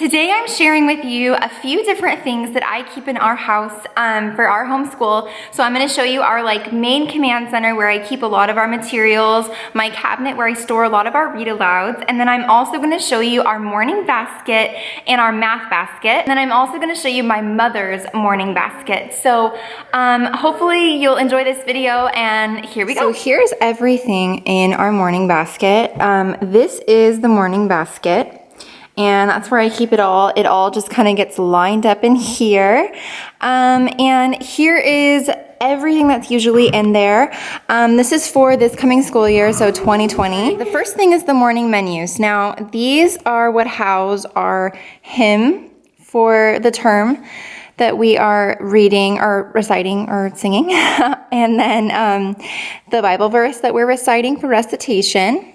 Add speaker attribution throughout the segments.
Speaker 1: Today I'm sharing with you a few different things that I keep in our house for our homeschool. So I'm going to show you our main command center where I keep a lot of our materials, my cabinet where I store a lot of our read alouds, and then I'm also going to show you our morning basket and our math basket. And then I'm also going to show you my mother's morning basket. So hopefully you'll enjoy this video, and here we go. So here's everything in our morning basket. This is the morning basket. And that's where I keep it all. It all just kind of gets lined up in here. And here is everything that's usually in there. This is for this coming school year, so 2020. The first thing is the morning menus. Now, these are what house our hymn for the term that we are reading or reciting or singing. And then the Bible verse that we're reciting for recitation.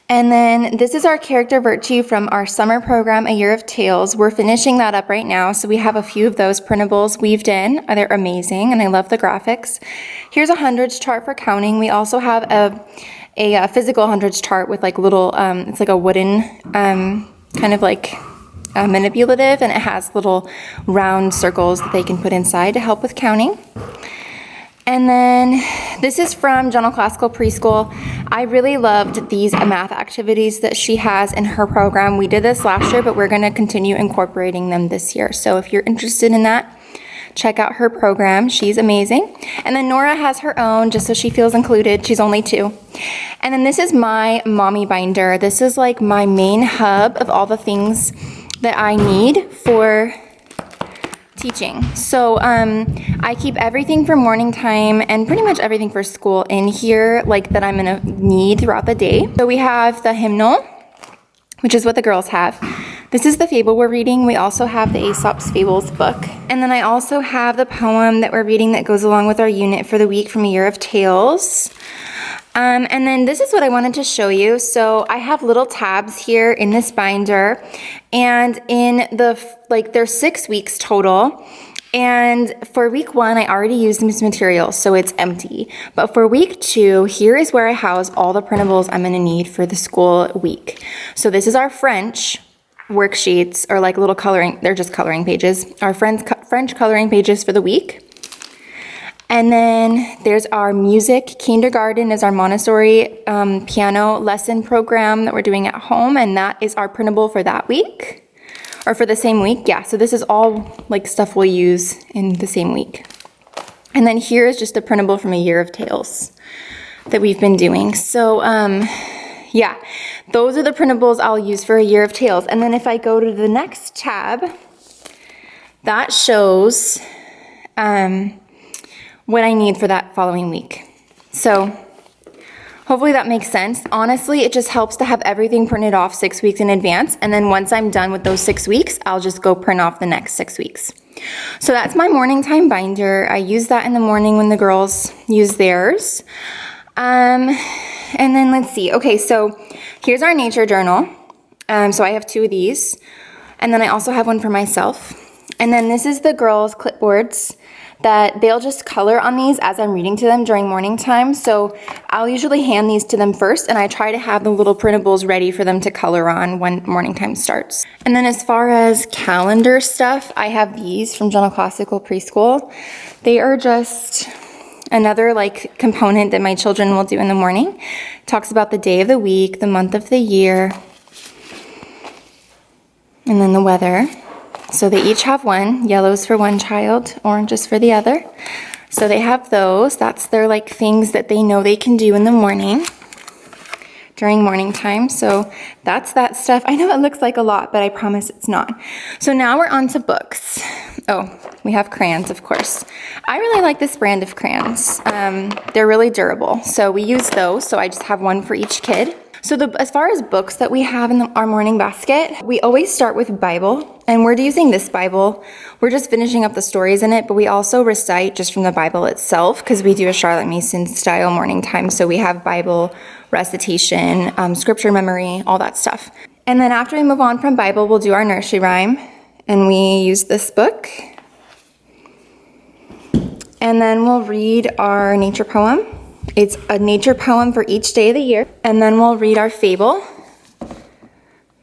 Speaker 1: And then this is our character virtue from our summer program, A Year of Tales. We're finishing that up right now, so we have a few of those printables weaved in. They're amazing, and I love the graphics. Here's a hundreds chart for counting. We also have a physical hundreds chart with little, it's like a wooden kind of manipulative, and it has little round circles that they can put inside to help with counting. And then this is from General Classical Preschool. I really loved these math activities that she has in her program. We did this last year, but we're going to continue incorporating them this year. So if you're interested in that, check out her program. She's amazing. And then Nora has her own, just so she feels included. She's only 2. And then this is my mommy binder. This is my main hub of all the things that I need for teaching. So I keep everything for morning time and pretty much everything for school in here that I'm gonna need throughout the day. So we have the hymnal, which is what the girls have. This is the fable we're reading. We also have the Aesop's Fables book. And then I also have the poem that we're reading that goes along with our unit for the week from A Year of Tales. And then this is what I wanted to show you. So I have little tabs here in this binder, and in the, there's 6 weeks total. And for week 1, I already used this material, so it's empty. But for week 2, here is where I house all the printables I'm gonna need for the school week. So this is our French worksheets, or little coloring, they're just coloring pages. Our French coloring pages for the week. And then there's our music. Kindergarten is our Montessori piano lesson program that we're doing at home, and that is our printable for that week, or for the same week. Yeah, so this is all stuff we'll use in the same week. And then here is just a printable from A Year of Tales that we've been doing. So yeah, those are the printables I'll use for A Year of Tales. And then if I go to the next tab, that shows what I need for that following week. So hopefully that makes sense. Honestly, it just helps to have everything printed off 6 weeks in advance. And then once I'm done with those 6 weeks, I'll just go print off the next 6 weeks. So that's my morning time binder. I use that in the morning when the girls use theirs. And then let's see. Okay, so here's our nature journal. So I have 2 of these. And then I also have one for myself. And then this is the girls' clipboards that they'll just color on these as I'm reading to them during morning time. So I'll usually hand these to them first, and I try to have the little printables ready for them to color on when morning time starts. And then as far as calendar stuff, I have these from General Classical Preschool. They are just another component that my children will do in the morning. It talks about the day of the week, the month of the year, and then the weather. So they each have one. Yellow's for one child, orange is for the other. So they have those. That's their things that they know they can do in the morning during morning time. So that's that stuff. I know it looks like a lot, but I promise it's not. So now we're on to books. Oh, we have crayons, of course. I really like this brand of crayons. They're really durable. So we use those. So I just have one for each kid. So as far as books that we have in our morning basket, we always start with Bible, and we're using this Bible. We're just finishing up the stories in it, but we also recite just from the Bible itself, because we do a Charlotte Mason style morning time. So we have Bible recitation, scripture memory, all that stuff. And then after we move on from Bible, we'll do our nursery rhyme, and we use this book. And then we'll read our nature poem. It's a nature poem for each day of the year. And then we'll read our fable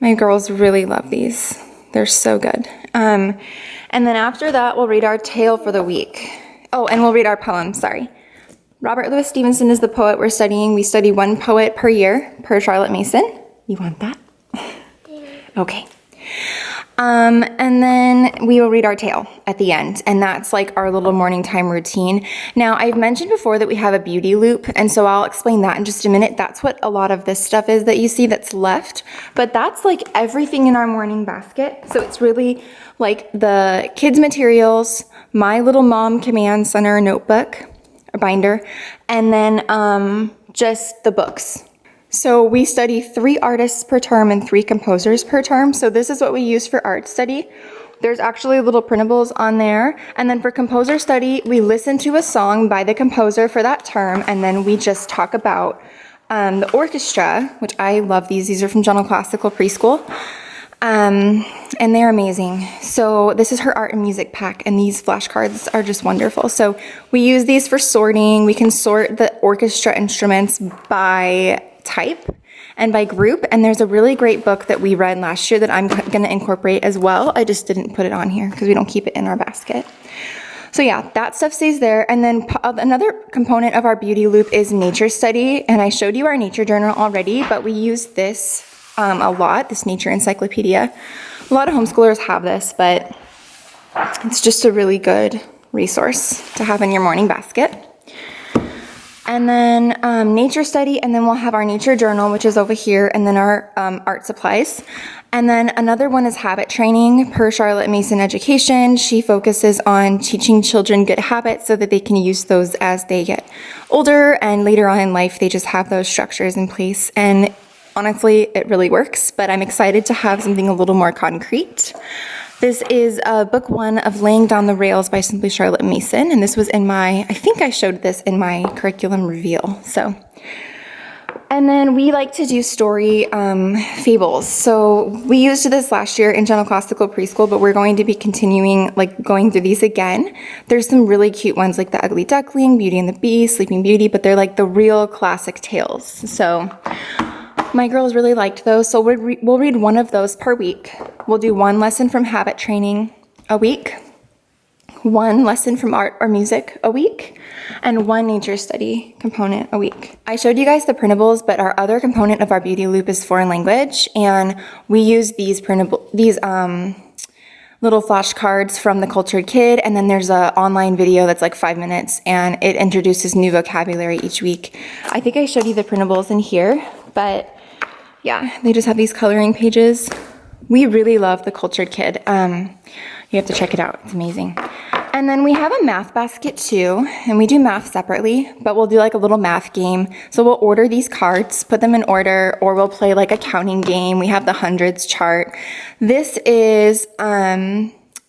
Speaker 1: My girls really love these. They're so good. And then after that, we'll read our tale for the week. Oh, and we'll read our poem, sorry. Robert Louis Stevenson is the poet we're studying. We study one poet per year, per Charlotte Mason. You want that? Okay. And then we will read our tale at the end, and that's like our little morning time routine. Now, I've mentioned before that we have a beauty loop, and so I'll explain that in just a minute. That's what a lot of this stuff is that you see that's left, but that's like everything in our morning basket. So it's really like the kids' materials, my little mom command center notebook, a binder, and then just the books. So we study 3 artists per term and 3 composers per term. So this is what we use for art study. There's actually little printables on there. And then for composer study, we listen to a song by the composer for that term, and then we just talk about the orchestra, which I love these. These are from General Classical Preschool. And they're amazing. So this is her art and music pack, and these flashcards are just wonderful. So we use these for sorting. We can sort the orchestra instruments by type and by group, and there's a really great book that we read last year that I'm going to incorporate as well. I just didn't put it on here because we don't keep it in our basket. So yeah, that stuff stays there. And then another component of our beauty loop is nature study, and I showed you our nature journal already, but we use this a lot, this nature encyclopedia. A lot of homeschoolers have this, but it's just a really good resource to have in your morning basket. And then nature study, and then we'll have our nature journal, which is over here, and then our art supplies. And then another one is habit training per Charlotte Mason Education. She focuses on teaching children good habits so that they can use those as they get older, and later on in life they just have those structures in place. And honestly, it really works, but I'm excited to have something a little more concrete. This is book 1 of Laying Down the Rails by Simply Charlotte Mason, and this was in my, I think I showed this in my curriculum reveal. So, and then we like to do story fables. So we used this last year in General Classical Preschool, but we're going to be continuing like going through these again. There's some really cute ones like The Ugly Duckling, Beauty and the Beast, Sleeping Beauty, but they're like the real classic tales. So my girls really liked those, so we'll read one of those per week. We'll do 1 lesson from habit training a week, 1 lesson from art or music a week, and 1 nature study component a week. I showed you guys the printables, but our other component of our beauty loop is foreign language, and we use these little flashcards from The Cultured Kid, and then there's an online video that's like 5 minutes, and it introduces new vocabulary each week. I think I showed you the printables in here, but yeah, they just have these coloring pages. We really love The Cultured Kid. You have to check it out. It's amazing. And then we have a math basket too, and we do math separately, but we'll do like a little math game. So we'll order these cards, put them in order, or we'll play like a counting game. We have the hundreds chart. This is,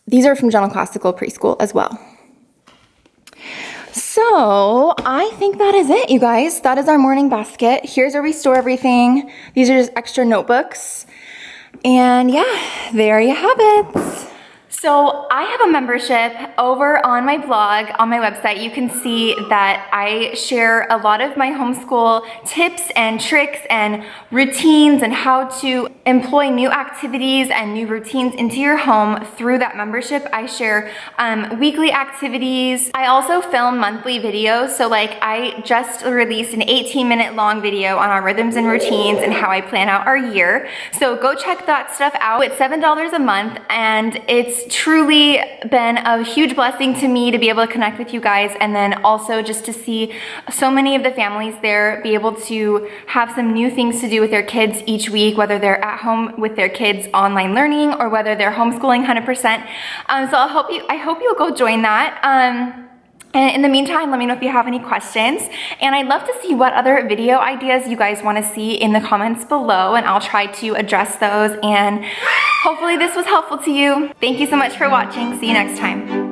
Speaker 1: these are from General Classical Preschool as well. So I think that is it, you guys. That is our morning basket. Here's where we store everything. These are just extra notebooks. And yeah, there you have it. So I have a membership over on my blog, on my website. You can see that I share a lot of my homeschool tips and tricks and routines and how to employ new activities and new routines into your home through that membership. I share weekly activities. I also film monthly videos. So like I just released an 18-minute long video on our rhythms and routines and how I plan out our year. So go check that stuff out. It's $7 a month, and it's truly been a huge blessing to me to be able to connect with you guys, and then also just to see so many of the families there be able to have some new things to do with their kids each week, whether they're at home with their kids online learning or whether they're homeschooling 100%. So I hope you'll go join that. And in the meantime, let me know if you have any questions. And I'd love to see what other video ideas you guys want to see in the comments below, and I'll try to address those. And hopefully this was helpful to you. Thank you so much for watching. See you next time.